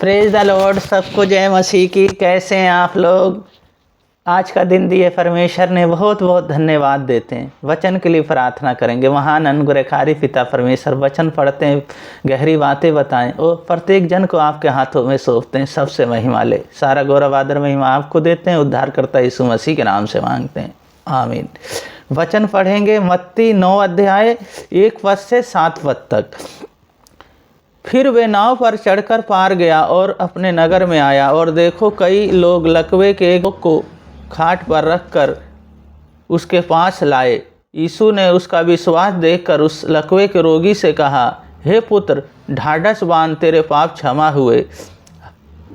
Praise the Lord. सबको जय मसीह की। कैसे हैं आप लोग? आज का दिन दिए परमेश्वर ने बहुत बहुत धन्यवाद देते हैं। वचन के लिए प्रार्थना करेंगे। महान अनुग्रहकारी पिता परमेश्वर, वचन पढ़ते हैं, गहरी बातें बताएं और प्रत्येक जन को आपके हाथों में सौंपते हैं। सबसे महिमा ले, सारा गौरव आदर महिमा आपको देते हैं। उद्धारकर्ता यीशु मसीह के नाम से मांगते हैं, आमीन। वचन पढ़ेंगे मत्ती 9 अध्याय 1 पद से 7 पद तक। फिर वे नाव पर चढ़कर पार गया और अपने नगर में आया, और देखो कई लोग लकवे के एक को खाट पर रखकर उसके पास लाए। यीशु ने उसका विश्वास देखकर उस लकवे के रोगी से कहा, हे पुत्र, ढाढ़स बांध, तेरे पाप क्षमा हुए।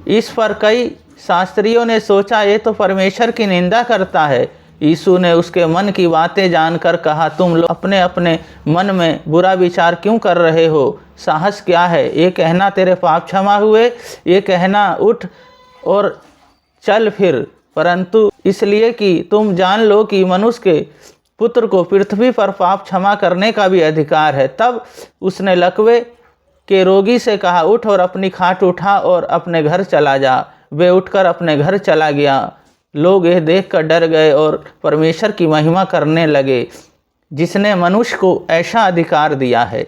इस पर कई शास्त्रियों ने सोचा, ये तो परमेश्वर की निंदा करता है। यीशु ने उसके मन की बातें जानकर कहा, तुम लोग अपने अपने मन में बुरा विचार क्यों कर रहे हो? साहस क्या है? ये कहना तेरे पाप क्षमा हुए, ये कहना उठ और चल फिर? परंतु इसलिए कि तुम जान लो कि मनुष्य के पुत्र को पृथ्वी पर पाप क्षमा करने का भी अधिकार है। तब उसने लकवे के रोगी से कहा, उठ और अपनी खाट उठा और अपने घर चला जा। वे उठकर अपने घर चला गया। लोग यह देखकर डर गए और परमेश्वर की महिमा करने लगे, जिसने मनुष्य को ऐसा अधिकार दिया है।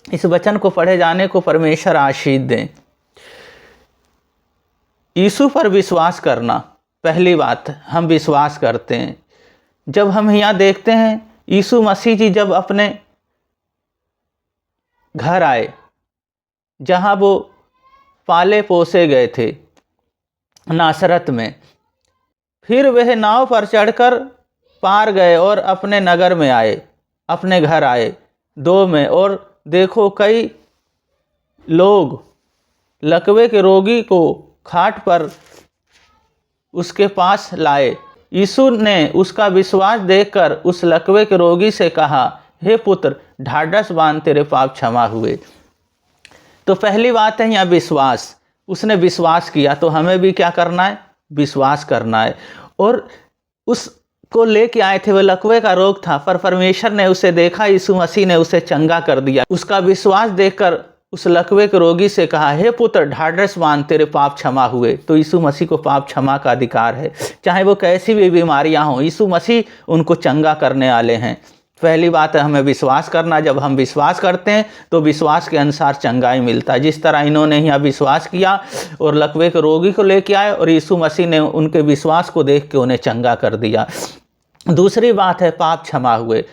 इस वचन को पढ़े जाने को परमेश्वर आशीष दें। यीशु पर विश्वास करना, पहली बात हम विश्वास करते हैं। जब हम यहाँ देखते हैं, यीशु मसीह जी जब अपने घर आए, जहाँ वो पाले पोसे गए थे, नासरत में, फिर वह नाव पर चढ़कर पार गए और अपने नगर में आए, अपने घर आए 2 में, और देखो कई लोग लकवे के रोगी को खाट पर उसके पास लाए। यीशु ने उसका विश्वास देखकर उस लकवे के रोगी से कहा, हे पुत्र, ढाढ़स बांध, तेरे पाप क्षमा हुए। तो पहली बात है यहाँ विश्वास। उसने विश्वास किया, तो हमें भी क्या करना है? विश्वास करना है। और उसको लेके आए थे, वह लकवे का रोग था, पर परमेश्वर ने उसे देखा, यीशु मसीह ने उसे चंगा कर दिया। उसका विश्वास देखकर उस लकवे के रोगी से कहा, हे पुत्र, ढाढ़स बांध, तेरे पाप क्षमा हुए। तो यीशु मसीह को पाप क्षमा का अधिकार है, चाहे वो कैसी भी बीमारियां हों। यीशु मसीह उनको चंगा करने वाले हैं। पहली बात है हमें विश्वास करना। जब हम विश्वास करते हैं तो विश्वास के अनुसार चंगाई मिलता है। जिस तरह इन्होंने यहाँ विश्वास किया और लकवे के रोगी को लेके आए, और यीशु मसीह ने उनके विश्वास को देख के उन्हें चंगा कर दिया। दूसरी बात है पाप क्षमा हुए।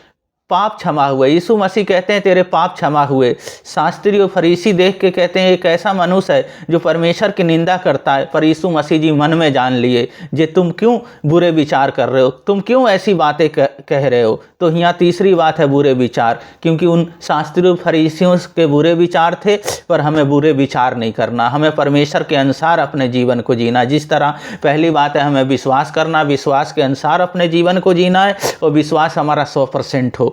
पाप क्षमा हुए, यीशु मसीह कहते हैं तेरे पाप क्षमा हुए। शास्त्री और फरीसी देख के कहते हैं एक ऐसा मनुष्य है जो परमेश्वर की निंदा करता है, पर यीशु मसीह जी मन में जान लिए, जे तुम क्यों बुरे विचार कर रहे हो, तुम क्यों ऐसी बातें कह रहे हो। तो यहाँ तीसरी बात है बुरे विचार, क्योंकि उन शास्त्री और फरीसियों के बुरे विचार थे, पर हमें बुरे विचार नहीं करना, हमें परमेश्वर के अनुसार अपने जीवन को जीना। जिस तरह पहली बात है हमें विश्वास करना, विश्वास के अनुसार अपने जीवन को जीना है, और विश्वास हमारा 100% हो।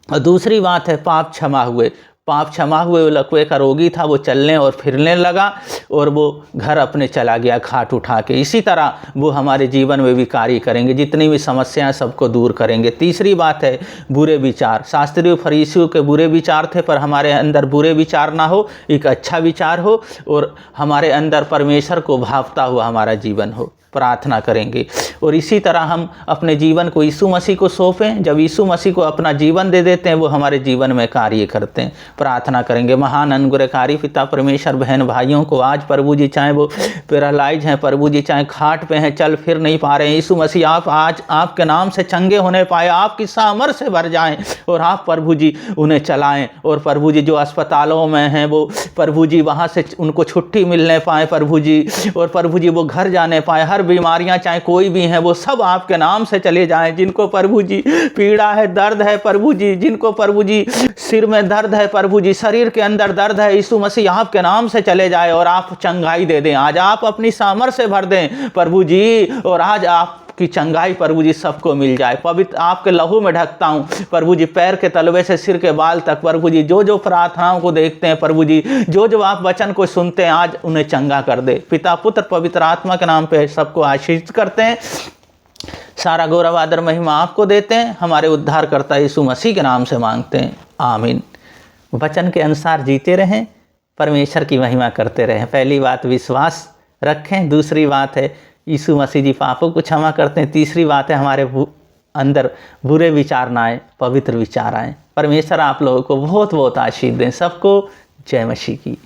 और दूसरी बात है पाप क्षमा हुए। पाप क्षमा हुए, वो लकवे का रोगी था, वो चलने और फिरने लगा, और वो घर अपने चला गया खाट उठा के। इसी तरह वो हमारे जीवन में भी कार्य करेंगे, जितनी भी समस्याएं सबको दूर करेंगे। तीसरी बात है बुरे विचार। शास्त्री और फरीसियों के बुरे विचार थे, पर हमारे अंदर बुरे विचार ना हो, एक अच्छा विचार हो, और हमारे अंदर परमेश्वर को भावता हुआ हमारा जीवन हो। प्रार्थना करेंगे और इसी तरह हम अपने जीवन को यीशु मसीह को सौंपें। जब यीशु मसीह को अपना जीवन दे देते हैं, वो हमारे जीवन में कार्य करते हैं। प्रार्थना करेंगे। महान अनुग्रहकारी पिता परमेश्वर, बहन भाइयों को आज प्रभु जी, चाहे वो पैरालाइज हैं प्रभु जी, चाहे खाट पे हैं, चल फिर नहीं पा रहे हैं, यीशु मसीह आप आज आपके नाम से चंगे होने पाए, आपकी सामर से भर जाएं, और आप प्रभु जी उन्हें चलाएं। और प्रभु जी जो अस्पतालों में हैं, वो प्रभु जी वहाँ से उनको छुट्टी मिलने पाए प्रभु जी, और प्रभु जी वो घर जाने पाए। हर बीमारियां चाहे कोई भी हैं, वो सब आपके नाम से चले जाएं। जिनको प्रभु जी पीड़ा है, दर्द है प्रभु जी, जिनको प्रभु जी सिर में दर्द है प्रभु जी, शरीर के अंदर दर्द है, यीशु मसीह आपके नाम से चले जाए और आप चंगाई दे दें। आज आप अपनी सामर्थ्य से भर दें प्रभु जी, और आज आप की चंगाई प्रभु जी सबको मिल जाए। पवित्र आपके लहू में ढकता हूँ प्रभु जी, पैर के तलवे से सिर के बाल तक प्रभु जी, जो जो प्रार्थनाओं को देखते हैं प्रभु जी, जो जो आप वचन को सुनते हैं, आज उन्हें चंगा कर दे। पिता पुत्र पवित्र आत्मा के नाम पे सबको आशीष करते हैं। सारा गौरव आदर महिमा आपको देते हैं। हमारे उद्धारकर्ता यीशु मसीह के नाम से मांगते हैं, आमीन। वचन के अनुसार जीते रहें, परमेश्वर की महिमा करते रहें। पहली बात विश्वास रखें, दूसरी बात है यीशु मसीह जी पापों को क्षमा करते हैं, तीसरी बात है हमारे अंदर बुरे विचार ना आए, पवित्र विचार आए। परमेश्वर आप लोगों को बहुत बहुत आशीष दें। सबको जय मसीह की।